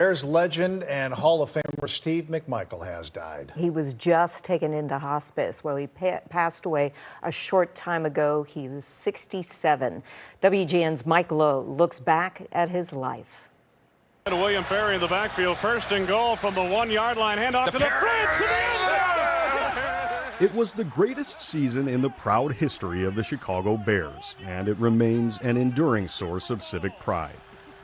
Bears legend and Hall of Famer Steve McMichael has died. He was just taken into hospice. Well, he passed away a short time ago. He was 67. WGN's Mike Lowe looks back at his life. And William Perry in the backfield, first and goal from the 1-yard line. Handoff to the Fridge to the end zone. It was the greatest season in the proud history of the Chicago Bears, and it remains an enduring source of civic pride.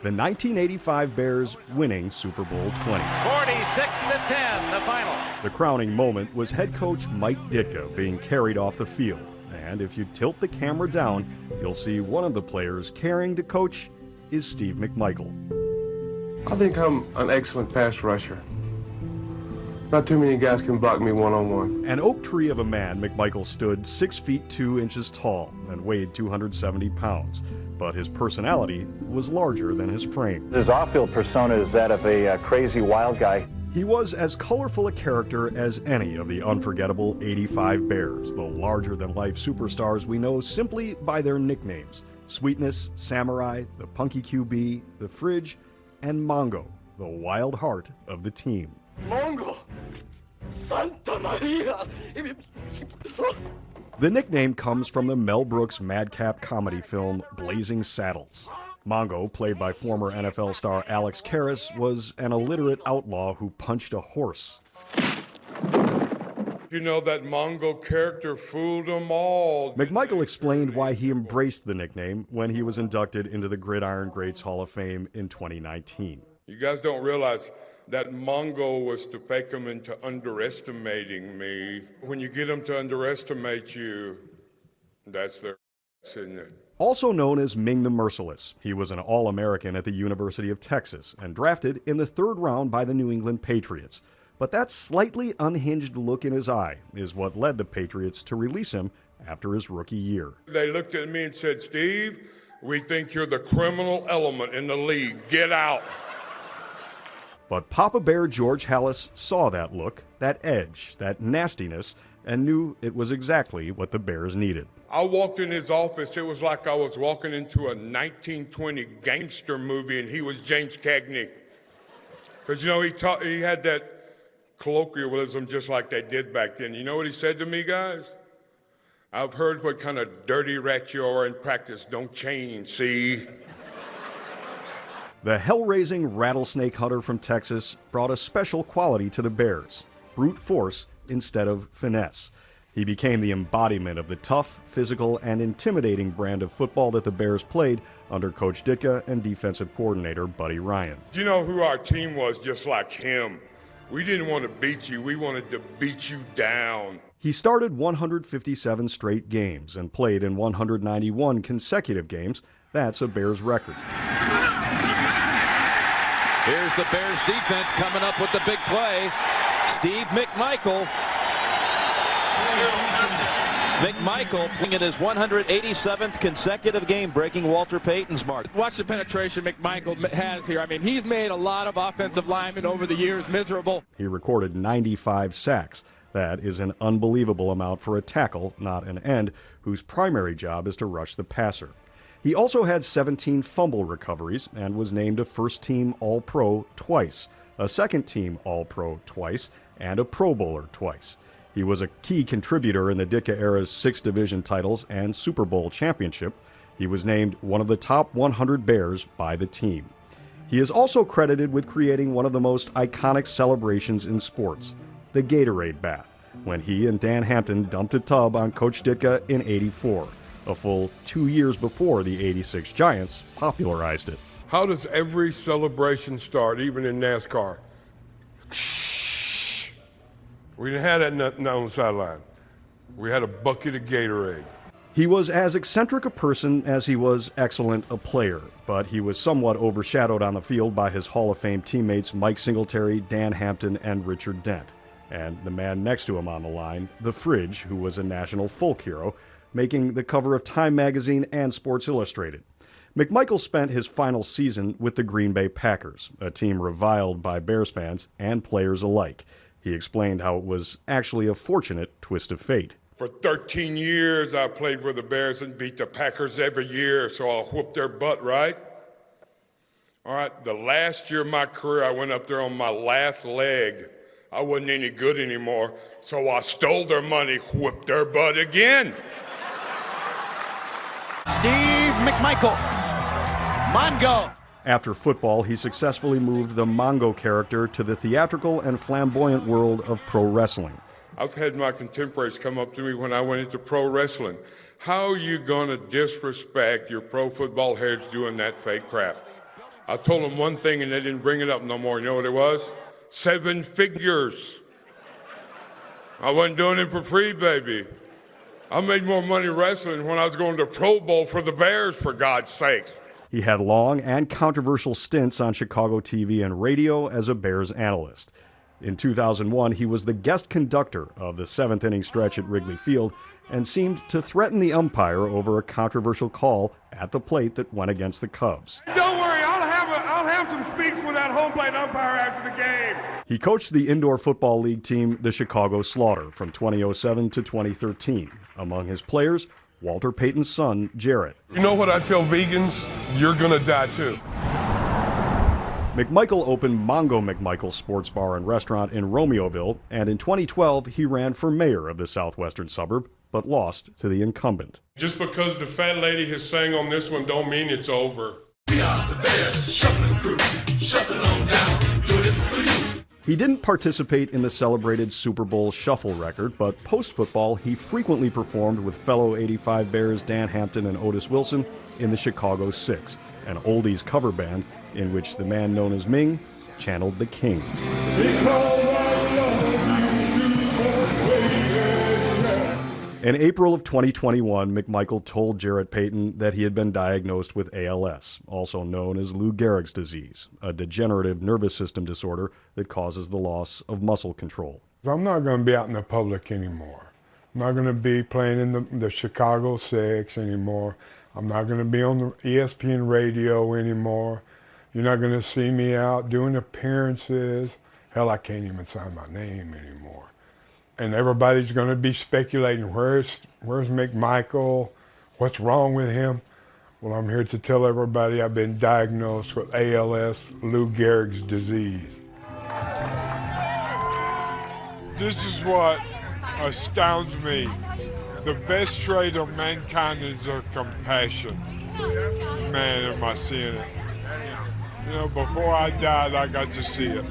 The 1985 Bears winning Super Bowl 20. 46-10, the final. The crowning moment was head coach Mike Ditka being carried off the field. And if you tilt the camera down, you'll see one of the players carrying the coach is Steve McMichael. I think I'm an excellent pass rusher. Not too many guys can block me one-on-one. An oak tree of a man, McMichael stood 6 feet 2 inches tall and weighed 270 pounds. But his personality was larger than his frame. His off-field persona is that of a crazy wild guy. He was as colorful a character as any of the unforgettable 85 Bears, the larger-than-life superstars we know simply by their nicknames: Sweetness, Samurai, the Punky QB, the Fridge, and Mongo, the wild heart of the team. Mongo! Santa Maria! The nickname comes from the Mel Brooks madcap comedy film Blazing Saddles. Mongo, played by former NFL star Alex Karras, was an illiterate outlaw who punched a horse. You know, that Mongo character fooled them all. McMichael explained why he embraced the nickname when he was inducted into the Gridiron Greats Hall of Fame in 2019. You guys don't realize that Mongo was to fake them into underestimating me. When you get them to underestimate you, that's their isn't it? Also known as Ming the Merciless, he was an All-American at the University of Texas and drafted in the 3rd round by the New England Patriots. But that slightly unhinged look in his eye is what led the Patriots to release him after his rookie year. They looked at me and said, "Steve, we think you're the criminal element in the league. Get out." But Papa Bear George Halas saw that look, that edge, that nastiness, and knew it was exactly what the Bears needed. I walked in his office, it was like I was walking into a 1920 gangster movie and he was James Cagney. Because, you know, he had that colloquialism just like they did back then. You know what he said to me, guys? "I've heard what kind of dirty rat you are in practice. Don't change, see?" The hell-raising rattlesnake hunter from Texas brought a special quality to the Bears: brute force instead of finesse. He became the embodiment of the tough, physical, and intimidating brand of football that the Bears played under Coach Ditka and defensive coordinator Buddy Ryan. Do you know who our team was just like him? We didn't want to beat you, we wanted to beat you down. He started 157 straight games and played in 191 consecutive games. That's a Bears record. Here's the Bears defense coming up with the big play. Steve McMichael. McMichael playing in his 187th consecutive game, breaking Walter Payton's mark. Watch the penetration McMichael has here. I mean, he's made a lot of offensive linemen over the years miserable. He recorded 95 sacks. That is an unbelievable amount for a tackle, not an end, whose primary job is to rush the passer. He also had 17 fumble recoveries and was named a first-team All-Pro twice, a second-team All-Pro twice, and a Pro Bowler twice. He was a key contributor in the Ditka era's 6 division titles and Super Bowl championship. He was named one of the top 100 Bears by the team. He is also credited with creating one of the most iconic celebrations in sports, the Gatorade Bath, when he and Dan Hampton dumped a tub on Coach Ditka in '84, a full 2 years before the '86 Giants popularized it. How does every celebration start, even in NASCAR? We didn't have that nothing on the sideline. We had a bucket of Gatorade. He was as eccentric a person as he was excellent a player, but he was somewhat overshadowed on the field by his Hall of Fame teammates Mike Singletary, Dan Hampton, and Richard Dent. And the man next to him on the line, the Fridge, who was a national folk hero, making the cover of Time magazine and Sports Illustrated. McMichael spent his final season with the Green Bay Packers, a team reviled by Bears fans and players alike. He explained how it was actually a fortunate twist of fate. For 13 years, I played for the Bears and beat the Packers every year, so I'll whoop their butt, right? All right, the last year of my career, I went up there on my last leg. I wasn't any good anymore, so I stole their money, whipped their butt again. Steve McMichael. Mongo. After football, he successfully moved the Mongo character to the theatrical and flamboyant world of pro wrestling. I've had my contemporaries come up to me when I went into pro wrestling. How are you going to disrespect your pro football heads doing that fake crap? I told them one thing and they didn't bring it up no more. You know what it was? 7 figures. I wasn't doing it for free, baby. I made more money wrestling when I was going to Pro Bowl for the Bears, for God's sakes. He had long and controversial stints on Chicago TV and radio as a Bears analyst. In 2001, he was the guest conductor of the 7th inning stretch at Wrigley Field and seemed to threaten the umpire over a controversial call at the plate that went against the Cubs. Don't worry, I'll have some speaks with that home plate umpire after the game. He coached the indoor football league team, the Chicago Slaughter, from 2007 to 2013. Among his players, Walter Payton's son, Jarrett. You know what I tell vegans? You're gonna die too. McMichael opened Mongo McMichael Sports Bar and Restaurant in Romeoville, and in 2012 he ran for mayor of the southwestern suburb, but lost to the incumbent. Just because the fat lady has sang on this one don't mean it's over. We are the Bears Shuffling Crew. Shuffling on down, doing it for you. He didn't participate in the celebrated Super Bowl Shuffle record, but post-football he frequently performed with fellow 85 Bears Dan Hampton and Otis Wilson in the Chicago Six, an oldies cover band in which the man known as Ming channeled the King. In April of 2021, McMichael told Jarrett Payton that he had been diagnosed with ALS, also known as Lou Gehrig's disease, a degenerative nervous system disorder that causes the loss of muscle control. I'm not going to be out in the public anymore. I'm not going to be playing in the Chicago Six anymore. I'm not going to be on the ESPN radio anymore. You're not going to see me out doing appearances. Hell, I can't even sign my name anymore. And everybody's going to be speculating, where's McMichael? What's wrong with him? Well, I'm here to tell everybody I've been diagnosed with ALS, Lou Gehrig's disease. This is what astounds me. The best trait of mankind is their compassion. Man, am I seeing it. You know, before I died, I got to see it.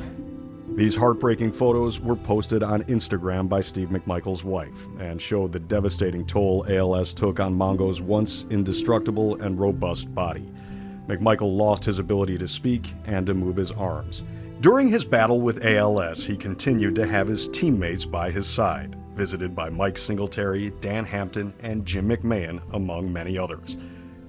These heartbreaking photos were posted on Instagram by Steve McMichael's wife and showed the devastating toll ALS took on Mongo's once indestructible and robust body. McMichael lost his ability to speak and to move his arms. During his battle with ALS, he continued to have his teammates by his side, visited by Mike Singletary, Dan Hampton, and Jim McMahon, among many others.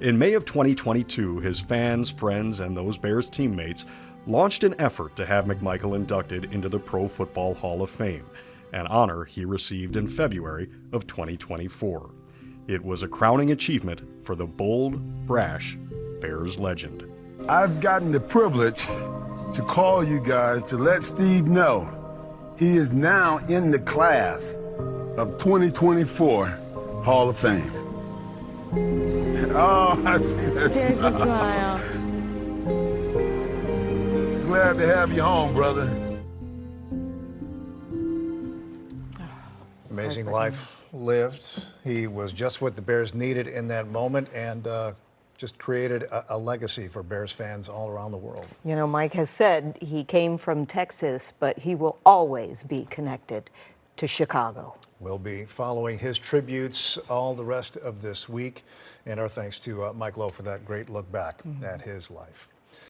In May of 2022, his fans, friends, and those Bears teammates launched an effort to have McMichael inducted into the Pro Football Hall of Fame, an honor he received in February of 2024. It was a crowning achievement for the bold, brash Bears legend. I've gotten the privilege to call you guys to let Steve know he is now in the class of 2024 Hall of Fame. Oh, I see that There's a smile. Glad to have you home, brother. Amazing life lived. He was just what the Bears needed in that moment and just created a legacy for Bears fans all around the world. You know, Mike has said he came from Texas, but he will always be connected to Chicago. We'll be following his tributes all the rest of this week. And our thanks to Mike Lowe for that great look back at his life.